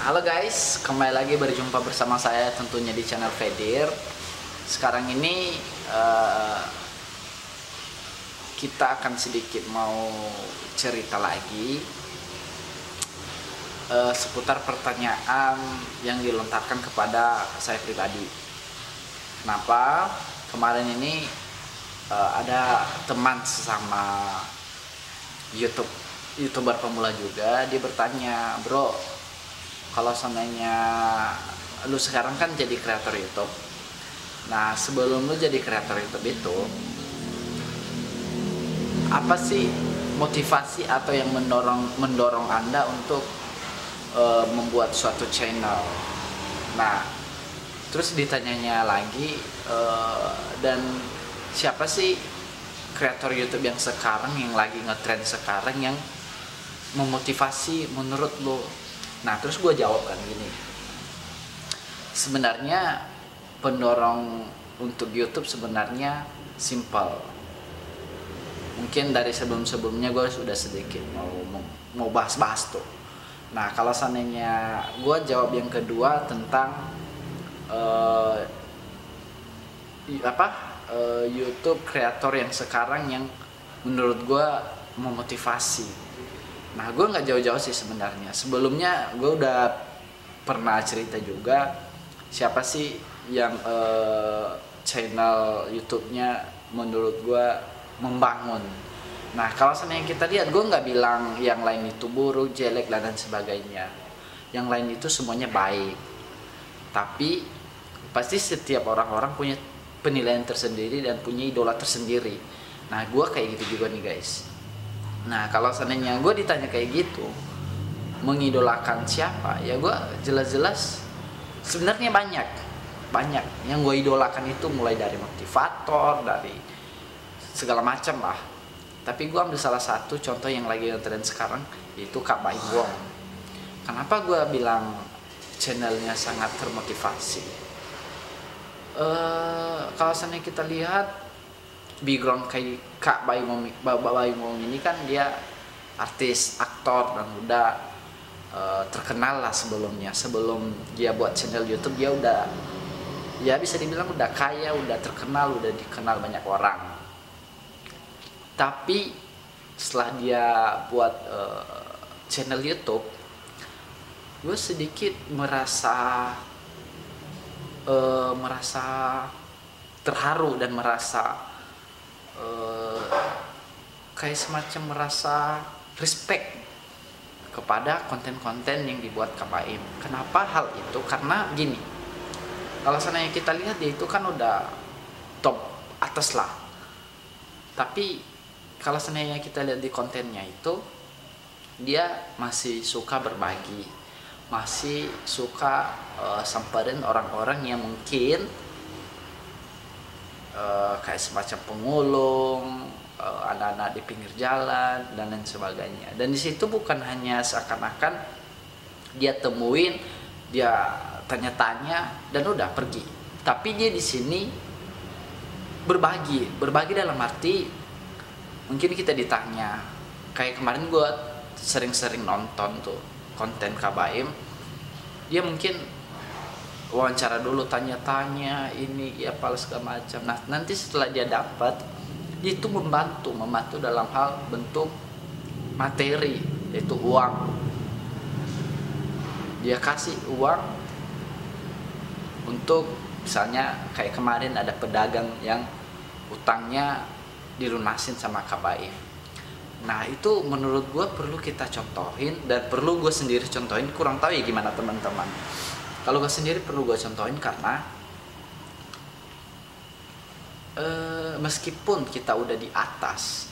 Halo guys, kembali lagi berjumpa bersama saya tentunya di channel Fedir. Sekarang ini kita akan sedikit mau cerita lagi seputar pertanyaan yang dilontarkan kepada saya pribadi. Kenapa kemarin ini ada teman sesama YouTuber pemula juga, dia bertanya, bro, kalau seandainya lu sekarang kan jadi kreator YouTube. Nah, sebelum lu jadi kreator YouTube itu, apa sih motivasi atau yang mendorong Anda untuk membuat suatu channel? Nah, terus ditanyanya lagi, dan siapa sih kreator YouTube yang sekarang yang lagi ngetrend sekarang yang memotivasi menurut lu? Nah, terus gue jawab kan gini, sebenarnya pendorong untuk YouTube sebenarnya simple. Mungkin dari sebelumnya gue sudah sedikit mau bahas tuh. Nah, kalau seandainya gue jawab yang kedua tentang YouTube kreator yang sekarang yang menurut gue memotivasi. Nah, gue nggak jauh-jauh sih sebenarnya. Sebelumnya gue udah pernah cerita juga siapa sih yang channel YouTube-nya menurut gue membangun. Nah, kalau seandainya kita lihat, gue nggak bilang yang lain itu buruk, jelek, dan sebagainya. Yang lain itu semuanya baik. Tapi pasti setiap orang-orang punya penilaian tersendiri dan punya idola tersendiri. Nah, gue kayak gitu juga nih guys. Nah, kalau seandainya gue ditanya kayak gitu, mengidolakan siapa? Ya gue jelas-jelas sebenarnya banyak yang gue idolakan itu, mulai dari motivator, dari segala macam lah. Tapi gue ambil salah satu contoh yang lagi ngetren sekarang, yaitu Kak Baim Wong. Kenapa gue bilang channelnya sangat termotivasi? Kalau seandainya kita lihat background kayak Kak Baim Wong ini kan dia artis, aktor, dan udah terkenal lah sebelumnya. Sebelum dia buat channel YouTube, dia udah, ya bisa dibilang udah kaya, udah terkenal, udah dikenal banyak orang. Tapi setelah dia buat channel YouTube, gue sedikit merasa terharu dan merasa kayak semacam merasa respect kepada konten-konten yang dibuat Kak Baim. Kenapa hal itu? Karena gini, kalau seandainya kita lihat, dia itu kan udah top atas lah. Tapi kalau seandainya kita lihat di kontennya itu, dia masih suka berbagi, masih suka samperin orang-orang yang mungkin kayak semacam pemulung, anak-anak di pinggir jalan, dan lain sebagainya. Dan di situ bukan hanya seakan-akan dia temuin, dia tanya-tanya dan udah pergi. Tapi dia di sini berbagi dalam arti, mungkin kita ditanya, kayak kemarin gue sering-sering nonton tuh konten Kak Baim, dia mungkin wawancara dulu, tanya-tanya ini ya apa segala macam. Nah, nanti setelah dia dapat, dia itu membantu dalam hal bentuk materi, yaitu uang. Dia kasih uang untuk, misalnya kayak kemarin ada pedagang yang utangnya dilunasin sama Kak Baim. Nah, itu menurut gue perlu kita contohin, dan perlu gue sendiri contohin. Kurang tahu ya gimana teman-teman. Kalau gue sendiri perlu gue contohin karena meskipun kita udah di atas,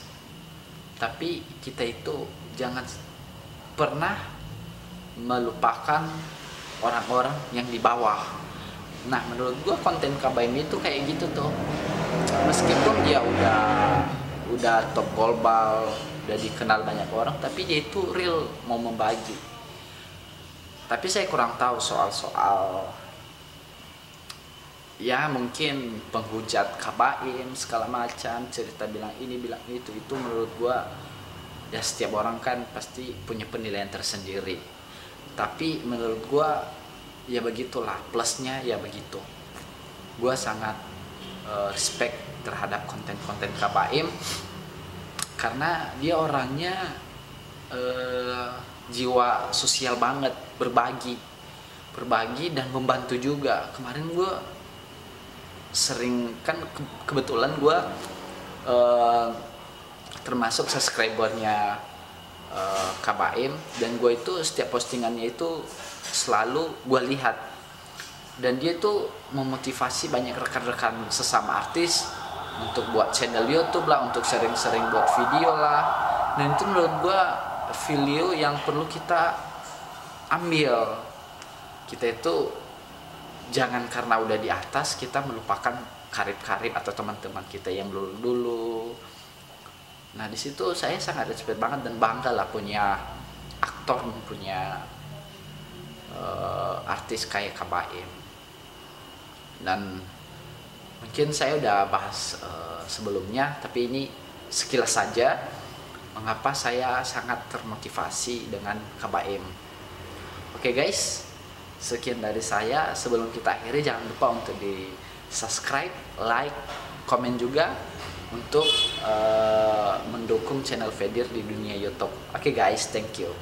tapi kita itu jangan pernah melupakan orang-orang yang di bawah. Nah, menurut gue konten Kak Baim itu kayak gitu tuh. Meskipun dia udah top global, udah dikenal banyak orang, tapi dia itu real mau membagi. Tapi saya kurang tahu soal ya mungkin penghujat Kak Baim segala macam, cerita bilang ini bilang itu menurut gua ya setiap orang kan pasti punya penilaian tersendiri. Tapi menurut gue ya begitulah, plusnya ya begitu. Gue sangat respect terhadap konten-konten Kak Baim karena dia orangnya jiwa sosial banget, berbagi dan membantu juga. Kemarin gue sering kan kebetulan gue termasuk subscribernya Kak Baim, dan gue itu setiap postingannya itu selalu gue lihat, dan dia tuh memotivasi banyak rekan-rekan sesama artis untuk buat channel YouTube lah, untuk sering-sering buat video lah. Dan itu menurut gue video yang perlu kita ambil. Kita itu jangan karena udah di atas kita melupakan karib-karib atau teman-teman kita yang dulu-dulu. Nah di situ saya sangat respect banget dan bangga lah punya aktor, punya artis kayak Kak Baim. Dan mungkin saya udah bahas sebelumnya, tapi ini sekilas saja mengapa saya sangat termotivasi dengan Kak Baim. Oke guys, sekian dari saya. Sebelum kita akhiri, jangan lupa untuk di subscribe, like, komen juga untuk mendukung channel Fedir di dunia YouTube. Oke guys, thank you.